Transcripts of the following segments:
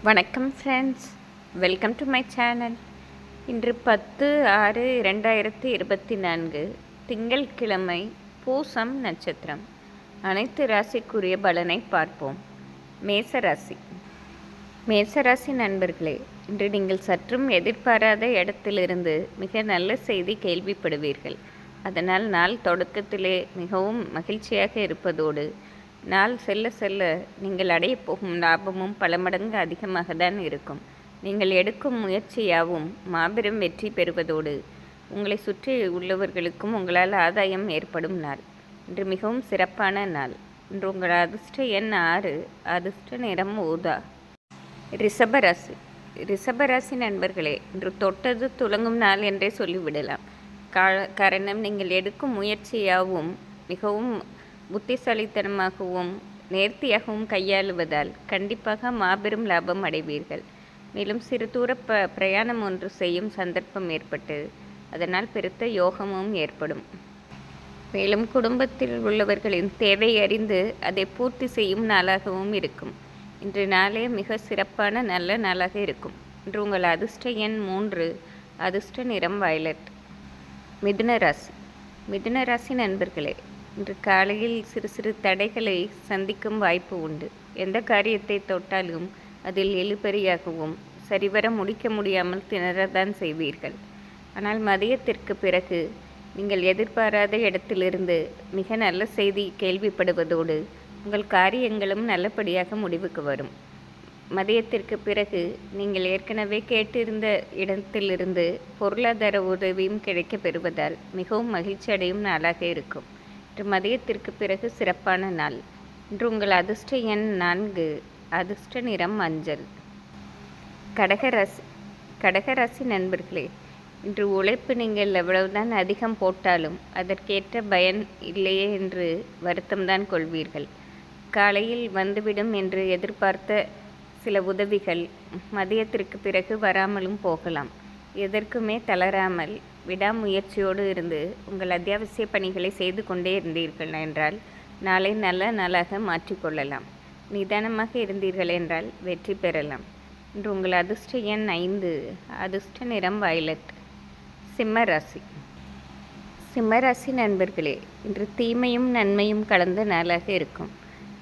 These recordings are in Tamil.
வணக்கம் friends, welcome to my channel. இன்று 10/6/2024 திங்கட்கிழமை, பூசம் நட்சத்திரம். அனைத்து ராசிக்குரிய பலனை பார்ப்போம். மேசராசி. மேசராசி நண்பர்களே, இன்று நீங்கள் சற்றும் எதிர்பாராத இடத்திலிருந்து மிக நல்ல செய்தி கேள்விப்படுவீர்கள். அதனால் நாள் தொடக்கத்திலே மிகவும் மகிழ்ச்சியாக இருப்பதோடு நாள் செல்ல செல்ல நீங்கள் அடையப் போகும் லாபமும் பல மடங்கு அதிகமாக தான் இருக்கும். நீங்கள் எடுக்கும் முயற்சியாவும் மாபெரும் வெற்றி பெறுவதோடு உங்களை சுற்றி உள்ளவர்களுக்கும் உங்களால் ஆதாயம் ஏற்படும் நாள். இன்று மிகவும் சிறப்பான நாள். இன்று உங்கள் அதிர்ஷ்ட எண் 6, அதிர்ஷ்ட நிறம் ஊதா. ரிஷபராசி. ரிஷபராசி நண்பர்களே, இன்று தொட்டது துலங்கும் நாள் என்றே சொல்லிவிடலாம். காரணம், நீங்கள் எடுக்கும் முயற்சியாவும் மிகவும் புத்திசாலித்தனமாகவும் நேர்த்தியாகவும் கையாளுவதால் கண்டிப்பாக மாபெரும் லாபம் அடைவீர்கள். மேலும் சிறு தூர பிரயாணம் ஒன்று செய்யும் சந்தர்ப்பம் ஏற்பட்டு அதனால் பெருத்த யோகமும் ஏற்படும். மேலும் குடும்பத்தில் உள்ளவர்களின் தேவை அறிந்து அதை பூர்த்தி செய்யும் நாளாகவும் இருக்கும். இன்று நாளே மிக சிறப்பான நல்ல நாளாக இருக்கும். இன்று உங்கள் அதிர்ஷ்ட எண் 3, அதிர்ஷ்ட நிறம் வயலட். மிதுன ராசி. மிதுன ராசி நண்பர்களே, இன்று காலையில் சிறு சிறு தடைகளை சந்திக்கும் வாய்ப்பு உண்டு. எந்த காரியத்தை தொட்டாலும் அதில் இழுபறியாகவும் சரிவர முடிக்க முடியாமல் திணறதான் செய்வீர்கள். ஆனால் மதியத்திற்கு பிறகு நீங்கள் எதிர்பாராத இடத்திலிருந்து மிக நல்ல செய்தி கேள்விப்படுவதோடு உங்கள் காரியங்களும் நல்லபடியாக முடிவுக்கு வரும். மதியத்திற்கு பிறகு நீங்கள் ஏற்கனவே கேட்டிருந்த இடத்திலிருந்து பொருளாதார உதவியும் கிடைக்கப் பெறுவதால் மிகவும் மகிழ்ச்சி அடையும் நாளாக இருக்கும். இன்று மதியத்திற்கு பிறகு சிறப்பான நாள். இன்று உங்கள் அதிர்ஷ்ட எண் 4, அதிர்ஷ்ட நிறம் மஞ்சள். கடகராசி. கடகராசி நண்பர்களே, இன்று உழைப்பு நீங்கள் எவ்வளவுதான் அதிகம் போட்டாலும் அதற்கேற்ற பயன் இல்லையே என்று வருத்தம்தான் கொள்வீர்கள். காலையில் வந்துவிடும் என்று எதிர்பார்த்த சில உதவிகள் மதியத்திற்கு பிறகு வராமலும் போகலாம். எதற்குமே தளராமல் விடாமுயற்சியோடு இருந்து உங்கள் அத்தியாவசிய பணிகளை செய்து கொண்டே இருந்தீர்கள் என்றால் நாளை நல்ல நாளாக மாற்றிக்கொள்ளலாம். நிதானமாக இருந்தீர்கள் என்றால் வெற்றி பெறலாம். இன்று உங்கள் அதிர்ஷ்ட எண் 5, அதிர்ஷ்ட நிறம் வயலட். சிம்மராசி. சிம்மராசி நண்பர்களே, இன்று தீமையும் நன்மையும் கலந்த நாளாக இருக்கும்.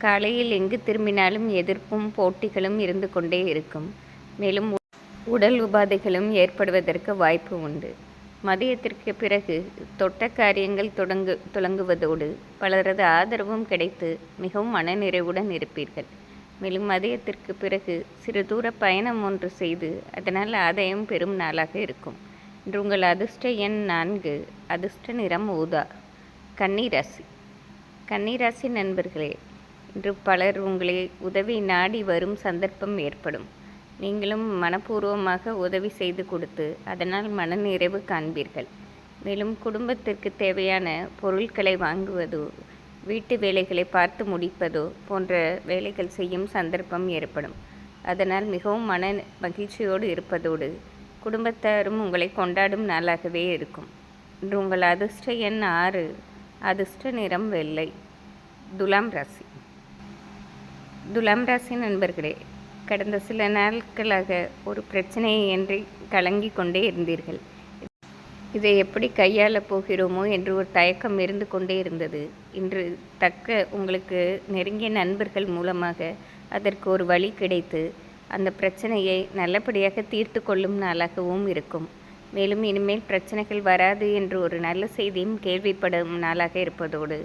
காலையில் எங்கு திரும்பினாலும் எதிர்ப்பும் போட்டிகளும் இருந்து கொண்டே இருக்கும். மேலும் உடல் உபாதைகளும் ஏற்படுவதற்கு வாய்ப்பு உண்டு. மதியத்திற்கு பிறகு தொட்ட காரியங்கள் துலங்குவதோடு பலரது ஆதரவும் கிடைத்து மிகவும் மனநிறைவுடன் இருப்பீர்கள். மேலும் மதியத்திற்கு பிறகு சிறு தூர பயணம் ஒன்று செய்து அதனால் ஆதாயம் பெறும் நாளாக இருக்கும். இன்று உங்கள் அதிர்ஷ்ட எண் 4, அதிர்ஷ்ட நிறம் ஊதா. கன்னிராசி. கன்னிராசி நண்பர்களே, இன்று பலர் உங்களை உதவி நாடி வரும் சந்தர்ப்பம் ஏற்படும். நீங்களும் மனப்பூர்வமாக உதவி செய்து கொடுத்து அதனால் மனநிறைவு காண்பீர்கள். மேலும் குடும்பத்திற்கு தேவையான பொருட்களை வாங்குவதோ வீட்டு வேலைகளை பார்த்து முடிப்பதோ போன்ற வேலைகள் செய்யும் சந்தர்ப்பம் ஏற்படும். அதனால் மிகவும் மன மகிழ்ச்சியோடு இருப்பதோடு குடும்பத்தாரும் உங்களை கொண்டாடும் நாளாகவே இருக்கும். இன்று உங்கள் அதிர்ஷ்ட எண் 6, அதிர்ஷ்ட நிறம் வெள்ளை. துலாம் ராசி. துலாம் ராசி நண்பர்களே, கடந்த சில நாட்களாக ஒரு பிரச்சனையை என்று கலங்கி கொண்டே இருந்தீர்கள். இதை எப்படி கையாளப் போகிறோமோ என்று ஒரு தயக்கம் இருந்து கொண்டே இருந்தது. இன்று உங்களுக்கு நெருங்கிய நண்பர்கள் மூலமாக அதற்கு ஒரு வழி கிடைத்து அந்த பிரச்சனையை நல்லபடியாக தீர்த்து கொள்ளும் நாளாகவும் இருக்கும். மேலும் இனிமேல் பிரச்சனைகள் வராது என்று ஒரு நல்ல செய்தியும் கேள்விப்படும் நாளாக இருப்பதோடு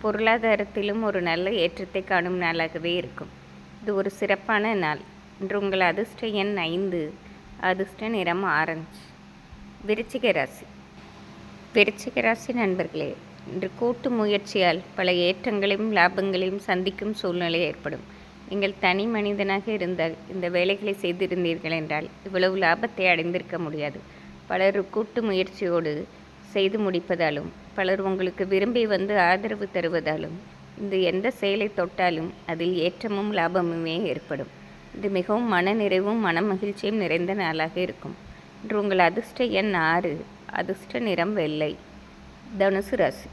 பொருளாதாரத்திலும் ஒரு நல்ல ஏற்றத்தை காணும் நாளாகவே இருக்கும். இது ஒரு சிறப்பான நாள். இன்று உங்கள் அதிர்ஷ்ட எண் 5, அதிர்ஷ்ட நிறம் ஆரஞ்சு. விருச்சிக ராசி. விருச்சிக ராசி நண்பர்களே, இன்று கூட்டு முயற்சியால் பல ஏற்றங்களையும் லாபங்களையும் சந்திக்கும் சூழ்நிலை ஏற்படும். நீங்கள் தனி மனிதனாக இருந்தால் இந்த வேலைகளை செய்திருந்தீர்கள் என்றால் இவ்வளவு லாபத்தை அடைந்திருக்க முடியாது. பலர் கூட்டு முயற்சியோடு செய்து முடிப்பதாலும் பலர் உங்களுக்கு விரும்பி வந்து ஆதரவு தருவதாலும் இந்த எந்த செயலை தொட்டாலும் அதில் ஏற்றமும் லாபமுமே ஏற்படும். இது மிகவும் மனநிறைவும் மன மகிழ்ச்சியும் நிறைந்த நாளாக இருக்கும். இன்று உங்கள் அதிர்ஷ்ட எண் 6, அதிர்ஷ்ட நிறம் வெள்ளை. தனுசு ராசி.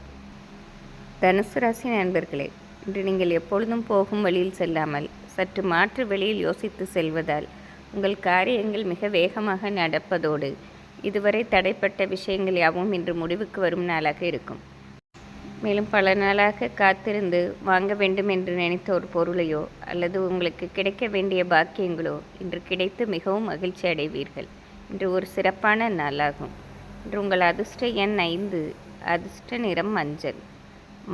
தனுசு ராசி நண்பர்களே, இன்று நீங்கள் எப்பொழுதும் போகும் வழியில் செல்லாமல் சற்று மாற்று வழியில் யோசித்து செல்வதால் உங்கள் காரியங்கள் மிக வேகமாக நடப்பதோடு இதுவரை தடைப்பட்ட விஷயங்கள் யாவும் இன்று முடிவுக்கு வரும் நாளாக இருக்கும். மேலும் பல நாளாக காத்திருந்து வாங்க வேண்டும் என்று நினைத்த ஒரு பொருளையோ அல்லது உங்களுக்கு கிடைக்க வேண்டிய பாக்கியங்களோ இன்று கிடைத்து மிகவும் மகிழ்ச்சி அடைவீர்கள். இன்று ஒரு சிறப்பான நாளாகும். இன்று உங்கள் அதிர்ஷ்ட எண் 5, அதிர்ஷ்ட நிறம் மஞ்சள்.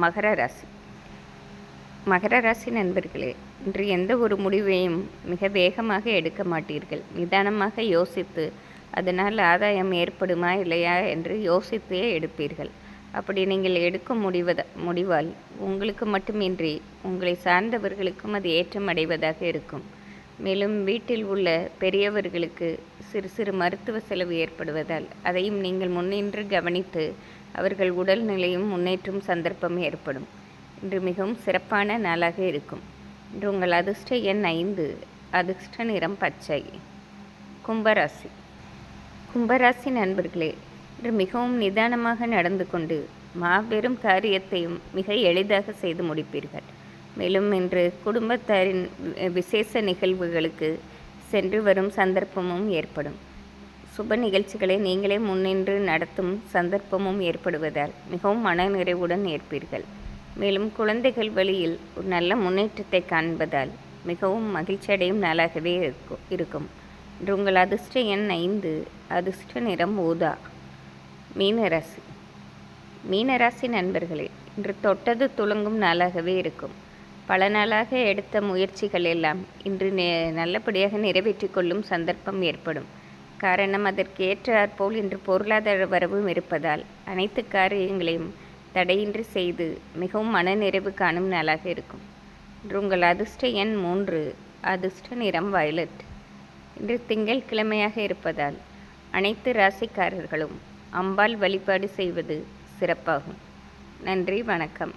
மகர ராசி. மகர ராசி நண்பர்களே, இன்று எந்த ஒரு முடிவையும் மிக வேகமாக எடுக்க மாட்டீர்கள். நிதானமாக யோசித்து அதனால் ஆதாயம் ஏற்படுமா இல்லையா என்று யோசித்தே எடுப்பீர்கள். அப்படி நீங்கள் எடுக்கும் முடிவால் உங்களுக்கு மட்டுமின்றி உங்களை சார்ந்தவர்களுக்கும் அது ஏற்றம் அடைவதாக இருக்கும். மேலும் வீட்டில் உள்ள பெரியவர்களுக்கு சிறு சிறு மருத்துவ செலவு ஏற்படுவதால் அதையும் நீங்கள் முன்னின்று கவனித்து அவர்கள் உடல்நிலையும் முன்னேற்றும் சந்தர்ப்பம் ஏற்படும். இன்று மிகவும் சிறப்பான நாளாக இருக்கும். இன்று உங்கள் அதிர்ஷ்ட எண் 5, அதிர்ஷ்ட நிறம் பச்சை. கும்பராசி. கும்பராசி நண்பர்களே, இன்று மிகவும் நிதானமாக நடந்து கொண்டு மாபெரும் காரியத்தையும் மிக எளிதாக செய்து முடிப்பீர்கள். மேலும் இன்று குடும்பத்தாரின் விசேஷ நிகழ்வுகளுக்கு சென்று வரும் சந்தர்ப்பமும் ஏற்படும். சுப நிகழ்ச்சிகளை நீங்களே முன்னின்று நடத்தும் சந்தர்ப்பமும் ஏற்படுவதால் மிகவும் மனநிறைவுடன் ஏற்பீர்கள். மேலும் குழந்தைகள் வழியில் ஒரு நல்ல முன்னேற்றத்தை காண்பதால் மிகவும் மகிழ்ச்சி அடையும் நாளாகவே இருக்கும். இன்று உங்கள் அதிர்ஷ்ட எண் 5, அதிர்ஷ்ட நிறம் ஊதா. மீனராசி. மீனராசி நண்பர்களே, இன்று தொட்டது துலங்கும் நாளாகவே இருக்கும். பல நாளாக எடுத்த முயற்சிகள் எல்லாம் இன்று நல்லபடியாக நிறைவேற்றி கொள்ளும் சந்தர்ப்பம் ஏற்படும். காரணம், அதற்கு ஏற்றாற்போல் இன்று பொருளாதார வரவும் இருப்பதால் அனைத்து காரியங்களையும் தடையின்றி செய்து மிகவும் மனநிறைவு காணும் நாளாக இருக்கும். இன்று உங்கள் அதிர்ஷ்ட எண் 3, அதிர்ஷ்ட நிறம் வயலட். இன்று திங்கள் கிழமையாக இருப்பதால் அனைத்து ராசிக்காரர்களும் அம்பாள் வழிபாடு செய்வது சிறப்பாகும். நன்றி, வணக்கம்.